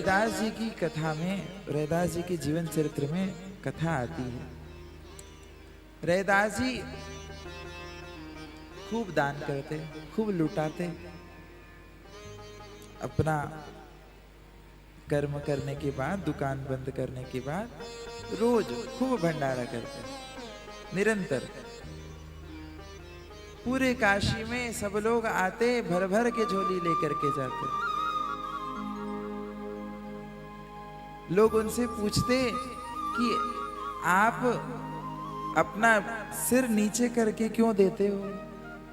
रैदास जी की कथा में, रैदास जी के जीवन चरित्र में कथा आती है। रैदास जी खूब दान करते, खूब लुटाते, अपना कर्म करने के बाद, दुकान बंद करने के बाद रोज खूब भंडारा करते निरंतर। पूरे काशी में सब लोग आते, भर भर के झोली लेकर के जाते। लोग उनसे पूछते कि आप अपना सिर नीचे करके क्यों देते हो?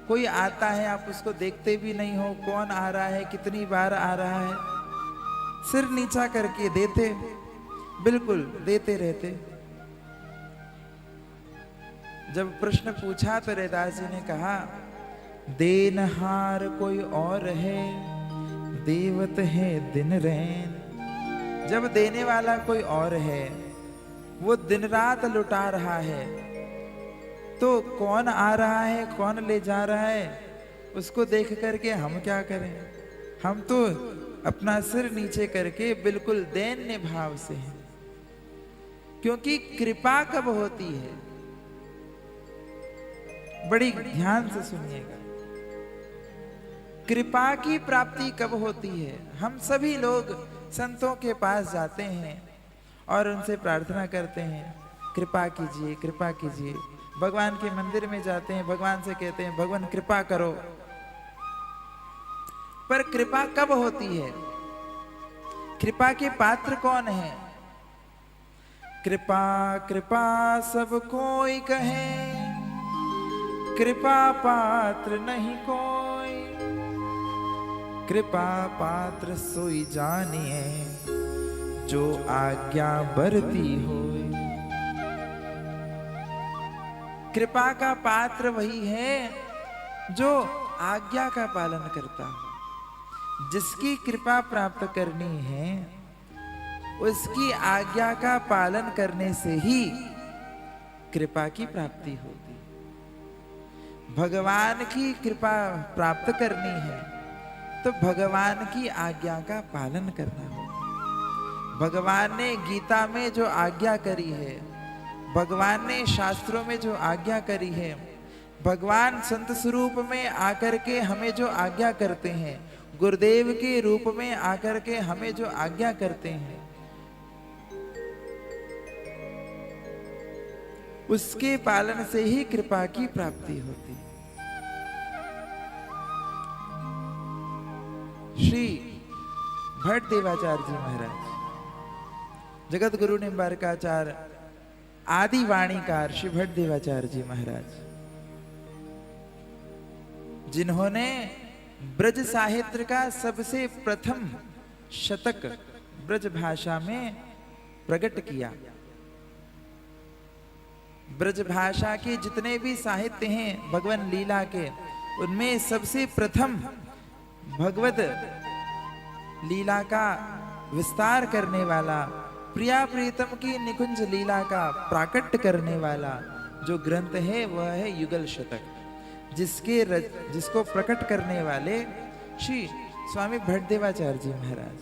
कोई आता है आप उसको देखते भी नहीं हो, कौन आ रहा है, कितनी बार आ रहा है, सिर नीचा करके देते, बिल्कुल देते रहते। जब प्रश्न पूछा तो रैदास जी ने कहा, देनहार कोई और है, देवत है दिन रैन। जब देने वाला कोई और है, वो दिन रात लुटा रहा है, तो कौन आ रहा है, कौन ले जा रहा है, उसको देख करके हम क्या करें? हम तो अपना सिर नीचे करके बिल्कुल दैन्य भाव से हैं। क्योंकि कृपा कब होती है, बड़ी ध्यान से सुनिएगा, कृपा की प्राप्ति कब होती है? हम सभी लोग संतों के पास जाते हैं और उनसे प्रार्थना करते हैं, कृपा कीजिए, कृपा कीजिए। भगवान के मंदिर में जाते हैं, भगवान से कहते हैं, भगवान कृपा करो। पर कृपा कब होती है? कृपा के पात्र कौन है? कृपा कृपा सब कोई कहे, कृपा पात्र नहीं कोई। कृपा पात्र सोई जानिए, जो आज्ञा बरती होए। कृपा का पात्र वही है जो आज्ञा का पालन करता हो। जिसकी कृपा प्राप्त करनी है, उसकी आज्ञा का पालन करने से ही कृपा की प्राप्ति होती। भगवान की कृपा प्राप्त करनी है तो भगवान की आज्ञा का पालन करना होगा। भगवान ने गीता में जो आज्ञा करी है, भगवान ने शास्त्रों में जो आज्ञा करी है, भगवान संत स्वरूप में आकर के हमें जो आज्ञा करते हैं, गुरुदेव के रूप में आकर के हमें जो आज्ञा करते हैं, उसके पालन से ही कृपा की प्राप्ति होती। श्री भट्ट देवाचार्य जी महाराज, जगत गुरु निम्बारकाचार्य आदि वाणीकार श्री भट्ट देवाचार्य जी महाराज, जिन्होंने ब्रज साहित्य का सबसे प्रथम शतक ब्रज भाषा में प्रकट किया। ब्रज भाषा के जितने भी साहित्य हैं भगवान लीला के, उनमें सबसे प्रथम भगवत लीला का विस्तार करने वाला, प्रिया प्रीतम की निकुंज लीला का प्राकट्य करने वाला जो ग्रंथ है वह है युगल शतक, जिसको प्रकट करने वाले श्री स्वामी भट्ट देवाचार्य जी महाराज।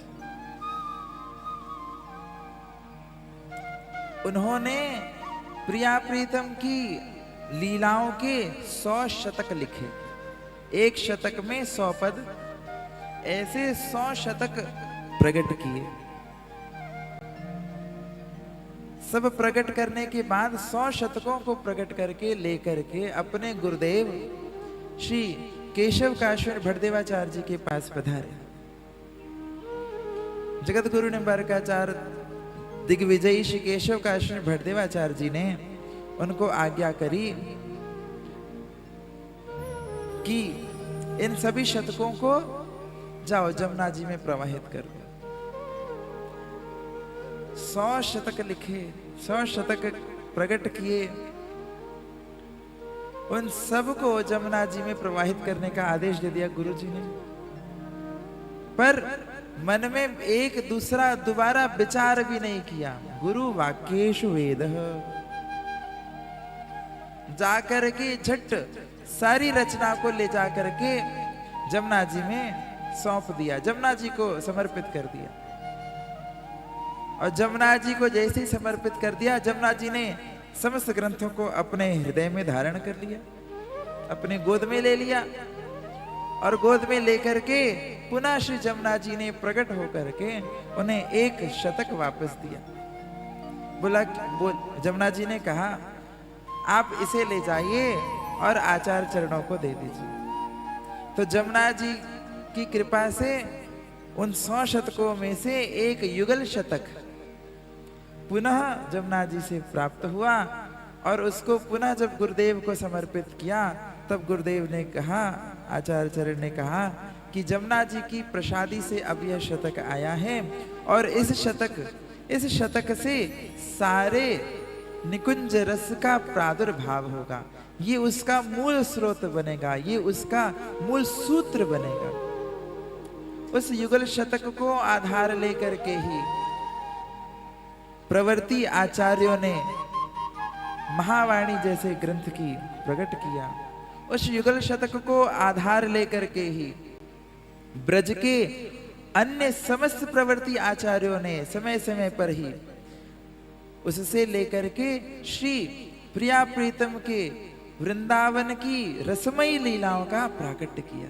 उन्होंने प्रिया प्रीतम की लीलाओं के 100 शतक लिखे। एक शतक में 100 पद, ऐसे 100 शतक प्रकट किए। सब प्रकट करने के बाद 100 शतकों को प्रकट करके लेकर के अपने गुरुदेव श्री केशव काश्मीर भट्ट देवाचार्य जी के पास पधारे। जगत गुरु निम्बारकाचार्य दिग्विजयी श्री केशव काश्मीर भट्ट देवाचार्य जी ने उनको आज्ञा करी कि इन सभी शतकों को जाओ जमुना जी में प्रवाहित कर दो। 100 शतक लिखे, 100 शतक प्रकट किए, उन सब को जमुना जी में प्रवाहित करने का आदेश दे दिया गुरु जी ने। पर मन में एक दूसरा दोबारा विचार भी नहीं किया। गुरु वाक्येषु वेदः, जाकर के झट सारी रचना को ले जाकर के जमुना जी में सौंप दिया, जमुना जी को समर्पित कर दिया। और जमुना जी को जैसे ही समर्पित कर दिया, जमुना जी ने समस्त ग्रंथों को अपने हृदय में धारण कर लिया, अपने गोद में ले लिया और गोद में लेकर के पुनः श्री जमुना जी ने प्रकट होकर के उन्हें एक शतक वापस दिया। बोला, जमुना जी ने कहा, आप इसे ले जाइए और आचार्य चरणों को दे दीजिए। तो जमुना जी की कृपा से उन 100 शतकों में से एक युगल शतक पुनः जमुना जी से प्राप्त हुआ और उसको पुनः जब गुरुदेव को समर्पित किया, तब गुरुदेव ने कहा, आचार्य चरण ने कहा कि जमुना जी की प्रसादी से अब यह शतक आया है और इस शतक से सारे निकुंज रस का प्रादुर्भाव होगा, ये उसका मूल स्रोत बनेगा, ये उसका मूल सूत्र बनेगा। उस युगल शतक को आधार लेकर के ही प्रवृत्ति आचार्यों ने महावाणी जैसे ग्रंथ की प्रकट किया। उस युगल शतक को आधार लेकर के ही ब्रज के अन्य समस्त प्रवृत्ति आचार्यों ने समय समय पर ही उससे लेकर के श्री प्रिया प्रीतम के वृंदावन की रसमयी लीलाओं का प्राकट्य किया।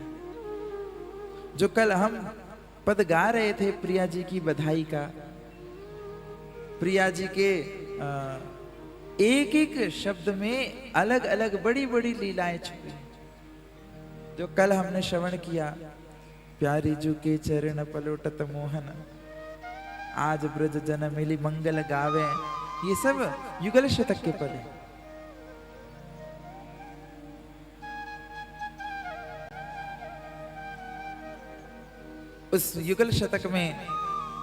जो कल हम पद गा रहे थे प्रिया जी की बधाई का, प्रिया जी के एक एक शब्द में अलग अलग बड़ी बड़ी लीलाएं छुपी, जो कल हमने श्रवण किया। प्यारी जू के चरण पलोटत मोहन, आज ब्रज जन मिली मंगल गावे, ये सब युगल शतक के पद हैं। उस युगल शतक में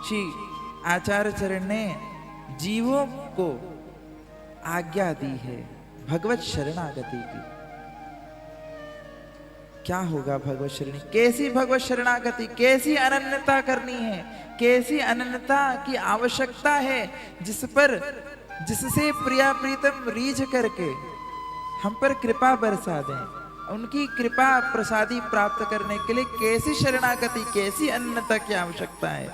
श्री आचार्य चरण ने जीवों को आज्ञा दी है भगवत शरणागति की। क्या होगा भगवत शरणी, कैसी भगवत शरणागति, कैसी अनन्यता करनी है, कैसी अनन्यता की आवश्यकता है, जिससे प्रिया प्रीतम रीझ करके हम पर कृपा बरसा दें। उनकी कृपा प्रसादी प्राप्त करने के लिए कैसी शरणागति, कैसी अनन्यता की आवश्यकता है।